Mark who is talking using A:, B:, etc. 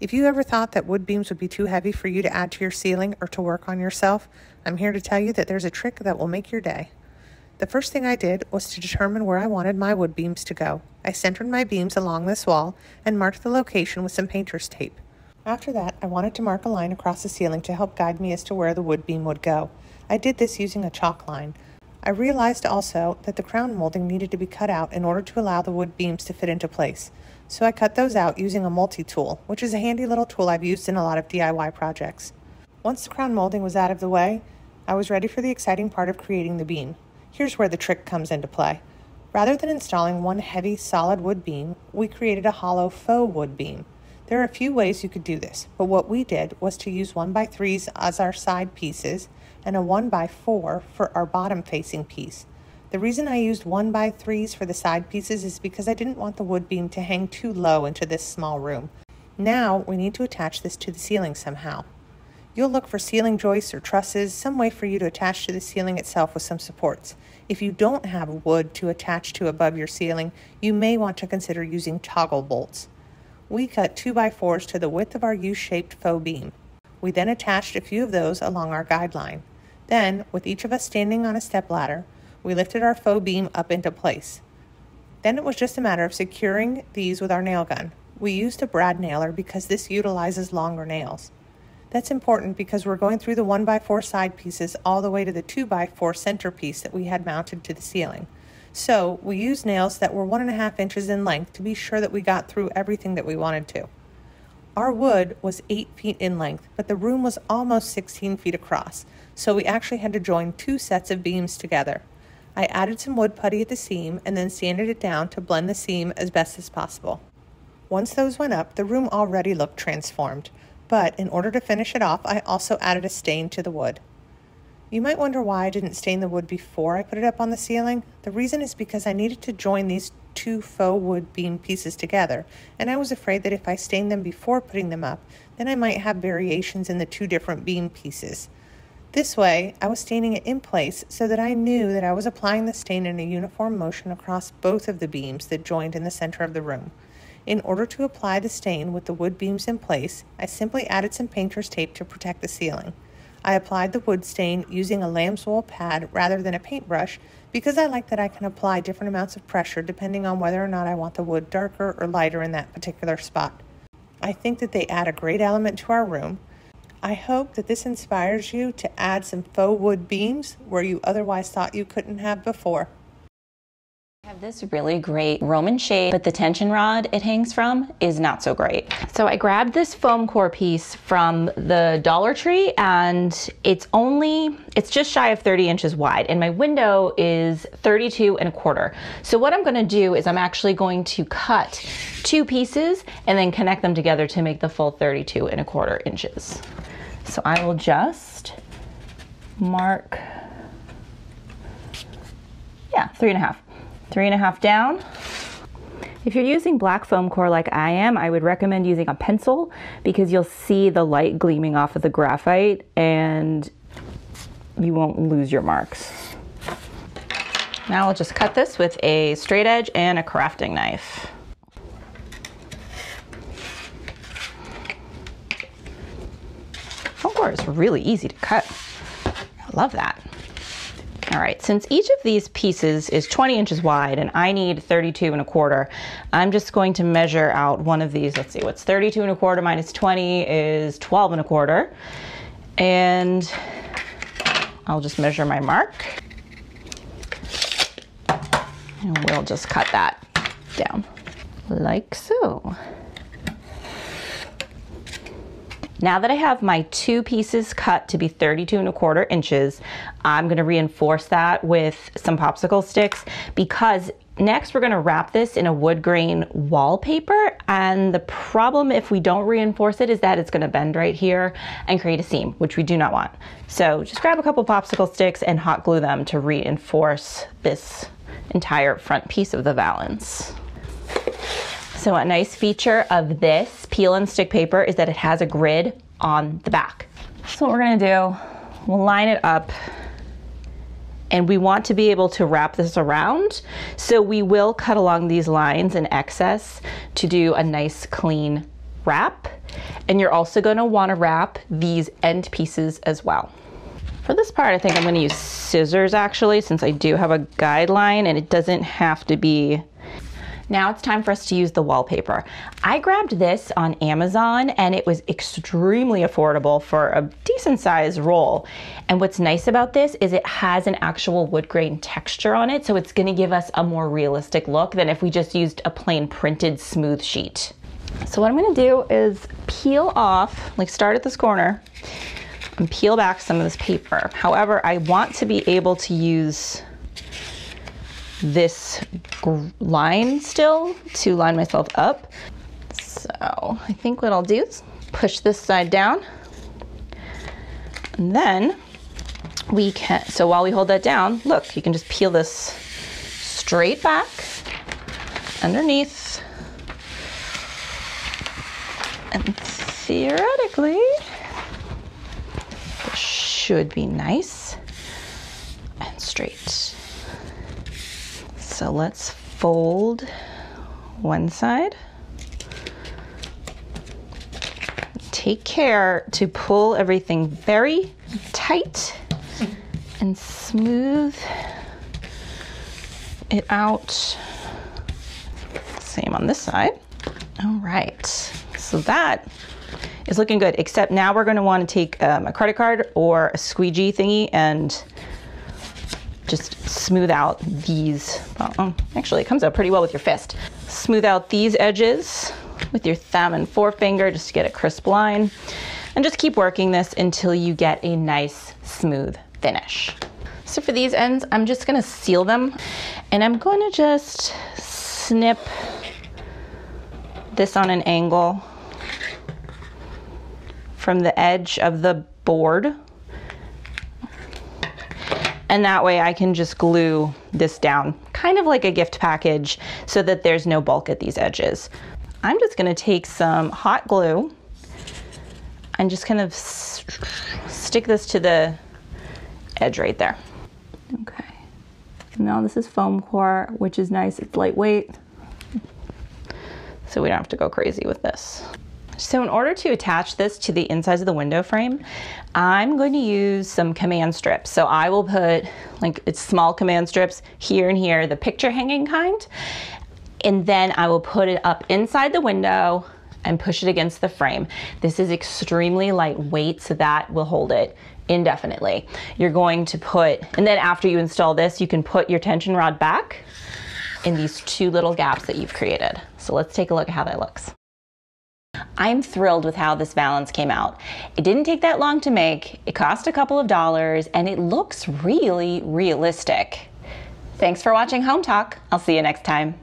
A: If you ever thought that wood beams would be too heavy for you to add to your ceiling or to work on yourself, I'm here to tell you that there's a trick that will make your day. The first thing I did was to determine where I wanted my wood beams to go. I centered my beams along this wall and marked the location with some painter's tape. After that, I wanted to mark a line across the ceiling to help guide me as to where the wood beam would go. I did this using a chalk line. I realized also that the crown molding needed to be cut out in order to allow the wood beams to fit into place. So I cut those out using a multi-tool, which is a handy little tool I've used in a lot of DIY projects. Once the crown molding was out of the way, I was ready for the exciting part of creating the beam. Here's where the trick comes into play. Rather than installing one heavy, solid wood beam, we created a hollow faux wood beam. There are a few ways you could do this, but what we did was to use 1x3s as our side pieces and a 1x4 for our bottom-facing piece. The reason I used 1x3s for the side pieces is because I didn't want the wood beam to hang too low into this small room. Now we need to attach this to the ceiling somehow. You'll look for ceiling joists or trusses, some way for you to attach to the ceiling itself with some supports. If you don't have wood to attach to above your ceiling, you may want to consider using toggle bolts. We cut 2x4s to the width of our U-shaped faux beam. We then attached a few of those along our guideline. Then, with each of us standing on a stepladder, we lifted our faux beam up into place. Then it was just a matter of securing these with our nail gun. We used a brad nailer because this utilizes longer nails. That's important because we're going through the 1x4 side pieces all the way to the 2x4 centerpiece that we had mounted to the ceiling. So we used nails that were 1.5 inches in length to be sure that we got through everything that we wanted to. Our wood was 8 feet in length, but the room was almost 16 feet across, so we actually had to join 2 sets of beams together. I added some wood putty at the seam and then sanded it down to blend the seam as best as possible. Once those went up, the room already looked transformed, but in order to finish it off, I also added a stain to the wood. You might wonder why I didn't stain the wood before I put it up on the ceiling. The reason is because I needed to join these 2 faux wood beam pieces together, and I was afraid that if I stained them before putting them up, then I might have variations in the 2 different beam pieces. This way, I was staining it in place so that I knew that I was applying the stain in a uniform motion across both of the beams that joined in the center of the room. In order to apply the stain with the wood beams in place, I simply added some painter's tape to protect the ceiling. I applied the wood stain using a lamb's wool pad rather than a paintbrush because I like that I can apply different amounts of pressure depending on whether or not I want the wood darker or lighter in that particular spot. I think that they add a great element to our room. I hope that this inspires you to add some faux wood beams where you otherwise thought you couldn't have before.
B: I have this really great Roman shape, but the tension rod it hangs from is not so great. So I grabbed this foam core piece from the Dollar Tree, and it's just shy of 30 inches wide, and my window is 32.25. So what I'm gonna do is I'm actually going to cut 2 pieces and then connect them together to make the full 32.25 inches. So I will just mark, 3.5 down. If you're using black foam core like I am, I would recommend using a pencil because you'll see the light gleaming off of the graphite and you won't lose your marks. Now I'll just cut this with a straight edge and a crafting knife. Foam core is really easy to cut. I love that. All right, since each of these pieces is 20 inches wide and I need 32.25, I'm just going to measure out one of these. Let's see, what's 32.25 minus 20 is 12.25. And I'll just measure my mark. And we'll just cut that down like so. Now that I have my 2 pieces cut to be 32.25 inches, I'm gonna reinforce that with some popsicle sticks because next we're gonna wrap this in a wood grain wallpaper, and the problem if we don't reinforce it is that it's gonna bend right here and create a seam, which we do not want. So just grab a couple popsicle sticks and hot glue them to reinforce this entire front piece of the valance. So a nice feature of this peel and stick paper is that it has a grid on the back. So what we're gonna do, we'll line it up and we want to be able to wrap this around. So we will cut along these lines in excess to do a nice clean wrap. And you're also going to want to wrap these end pieces as well. For this part, I think I'm going to use scissors actually, since I do have a guideline and it doesn't have to be. Now it's time for us to use the wallpaper. I grabbed this on Amazon and it was extremely affordable for a decent sized roll. And what's nice about this is it has an actual wood grain texture on it, so it's gonna give us a more realistic look than if we just used a plain printed smooth sheet. So what I'm gonna do is peel off, like start at this corner, and peel back some of this paper. However, I want to be able to use this line still to line myself up. So I think what I'll do is push this side down, and then we can, so while we hold that down, look, you can just peel this straight back underneath, and theoretically this should be nice and straight. So let's fold one side. Take care to pull everything very tight and smooth it out. Same on this side. All right, so that is looking good, except now we're gonna wanna take a credit card or a squeegee thingy and just smooth out these, well, actually it comes out pretty well with your fist. Smooth out these edges with your thumb and forefinger just to get a crisp line. And just keep working this until you get a nice smooth finish. So for these ends, I'm just gonna seal them, and I'm gonna just snip this on an angle from the edge of the board. And that way I can just glue this down, kind of like a gift package, so that there's no bulk at these edges. I'm just gonna take some hot glue and just kind of stick this to the edge right there. Okay, now this is foam core, which is nice, it's lightweight, so we don't have to go crazy with this. So in order to attach this to the insides of the window frame, I'm going to use some command strips. So I will put, like, it's small command strips here and here, the picture hanging kind, and then I will put it up inside the window and push it against the frame. This is extremely lightweight, so that will hold it indefinitely. You're going to put, and then after you install this, you can put your tension rod back in these two little gaps that you've created. So let's take a look at how that looks. I'm thrilled with how this valance came out. It didn't take that long to make, it cost a couple of dollars, and it looks really realistic. Thanks for watching Home Talk. I'll see you next time.